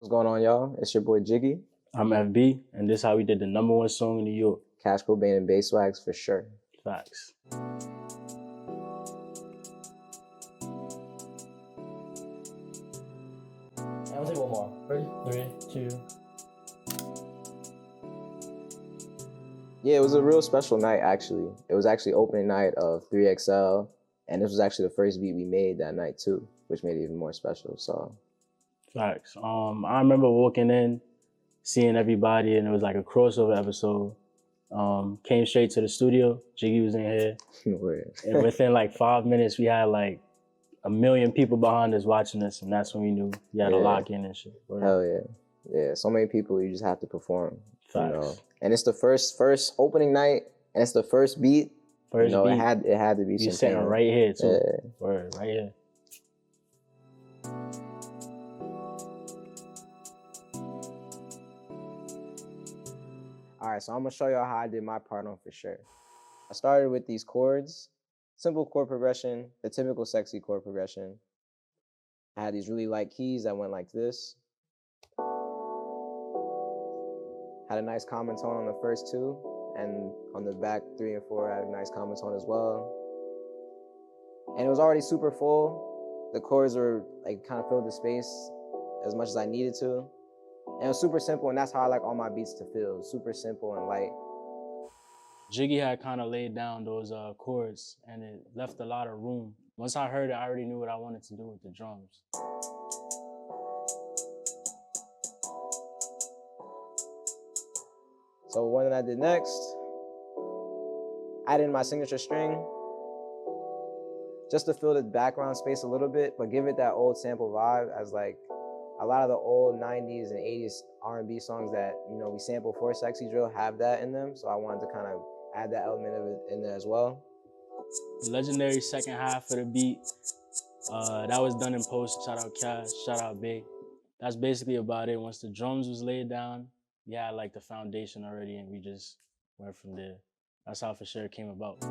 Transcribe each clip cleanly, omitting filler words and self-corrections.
What's going on, y'all? It's your boy Jiggy. I'm FB, and this is how we did the #1 song in New York. Cash, Cobain, and Bass Swags for sure. Facts. I'll take one more. Ready? 3, 2. Yeah, it was a real special night, actually. It was actually opening night of IIIXL, and this was actually the first beat we made that night, too, which made it even more special, so. Facts. I remember walking in, seeing everybody, and it was like a crossover episode. Came straight to the studio. Jiggy was in here. And within like 5 minutes, we had like 1 million people behind us watching us, and that's when we knew we had to lock in and shit. Hell yeah. Yeah, so many people, you just have to perform. Facts. You know? And it's the first opening night, and it's the first beat. First beat. It had to be you sitting right here, too. Yeah. Word, right here. All right, so I'm gonna show y'all how I did my part on Fisherrr. I started with these chords, simple chord progression, the typical sexy chord progression. I had these really light keys that went like this. Had a nice common tone on the first two, and on the back 3 and 4, I had a nice common tone as well. And it was already super full. The chords were like kind of filled the space as much as I needed to. And it was super simple, and that's how I like all my beats to feel. Super simple and light. Jiggy had kind of laid down those chords, and it left a lot of room. Once I heard it, I already knew what I wanted to do with the drums. So one that I did next, add in my signature string, just to fill the background space a little bit, but give it that old sample vibe, as like a lot of the old 90s and 80s R&B songs that, you know, we sample for Sexy Drill have that in them. So I wanted to kind of add that element of it in there as well. The legendary second half of the beat, that was done in post. Shout out Cash, shout out Big. That's basically about it. Once the drums was laid down, we had like the foundation already, and we just went from there. That's how Fisherrr came about.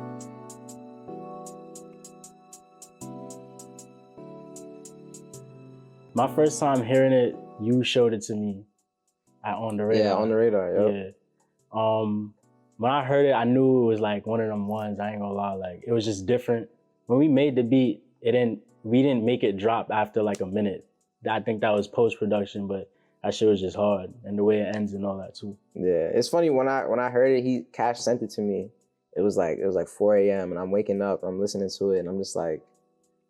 My first time hearing it, you showed it to me at On The Radar. Yeah, On The Radar, yep. Yeah. When I heard it, I knew it was like one of them ones, I ain't gonna lie, like it was just different. When we made the beat, we didn't make it drop after like a minute. I think that was post-production, but that shit was just hard, and the way it ends and all that too. Yeah, it's funny, when I heard it, Cash sent it to me. It was like 4 a.m. and I'm waking up, I'm listening to it, and I'm just like,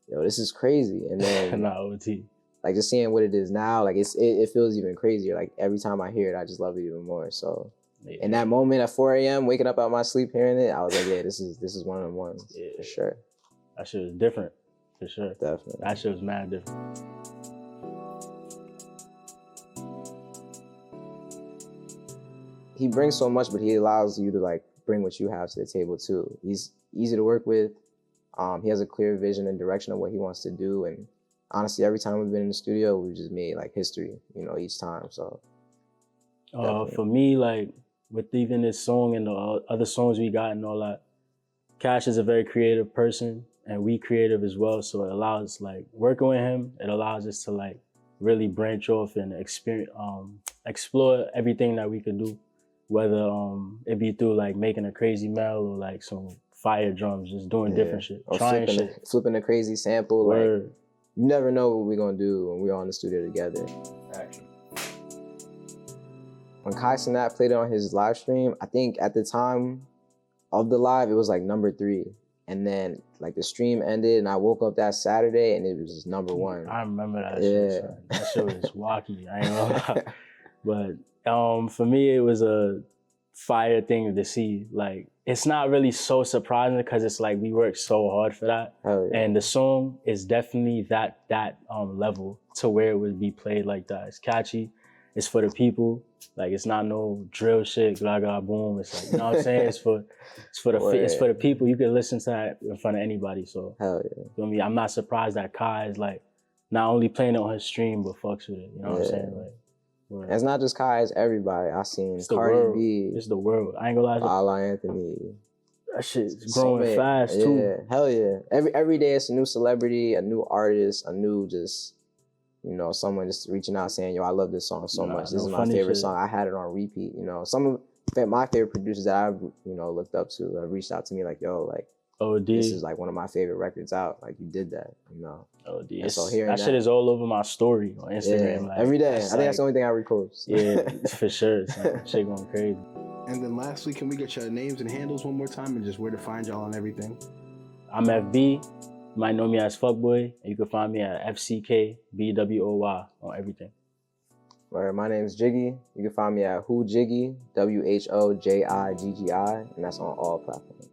yo, this is crazy. And then nah, OT. Like just seeing what it is now, like it feels even crazier. Like every time I hear it, I just love it even more. So in that moment at 4 a.m., waking up out my sleep hearing it, I was like, yeah, this is one of them ones, for sure. That shit was different, for sure. Definitely. That shit was mad different. He brings so much, but he allows you to like bring what you have to the table too. He's easy to work with. He has a clear vision and direction of what he wants to do, and honestly, every time we've been in the studio, we've just made like history, you know, each time. So for me, like with even this song and the other songs we got and all that, Cash is a very creative person, and we creative as well. So it allows, like, working with him, it allows us to like really branch off and explore everything that we could do, whether it be through like making a crazy mel or like some fire drums, just doing different shit, or trying shit, flipping a crazy sample. Word. Like, you never know what we're gonna do when we're all in the studio together. Action. When Kai Cenat played it on his live stream, I think at the time of the live, it was like #3. And then like the stream ended, and I woke up that Saturday and it was just #1. I remember that shit. Son. That shit was wacky, I ain't gonna lie. But for me, it was a fire thing to see. Like, it's not really so surprising because it's like we worked so hard for that. Yeah. And the song is definitely that level to where it would be played like that. It's catchy. It's for the people. Like, it's not no drill shit, blah, blah, boom. It's like, you know what I'm saying? It's for the people. You can listen to that in front of anybody. So, hell yeah. I mean, I'm not surprised that Kai is like not only playing it on his stream, but fucks with it. You know what I'm saying? Like, word. It's not just Kai, it's everybody. I seen Cardi B. It's the world. I ain't gonna lie. Lala Anthony. That shit's growing fast too. Yeah, hell yeah. Every day it's a new celebrity, a new artist, a new just you know, someone just reaching out saying, yo, I love this song so much. This is my funny favorite shit. song. I had it on repeat. You know, some of my favorite producers that I've, you know, looked up to have reached out to me like, yo, like, OD. this is like one of my favorite records out. Like, you did that, you know. OD. And so hearing that shit is all over my story on Instagram. Yeah, like, every day. I that's think that's the only thing I repost. Yeah, for sure. Shit going crazy. And then lastly, can we get your names and handles one more time and just where to find y'all on everything? I'm FB. You might know me as Fuckboy. And you can find me at FCKBWOY on everything. Right, my name's Jiggy. You can find me at Who Jiggy, WHOJIGGI, and that's on all platforms.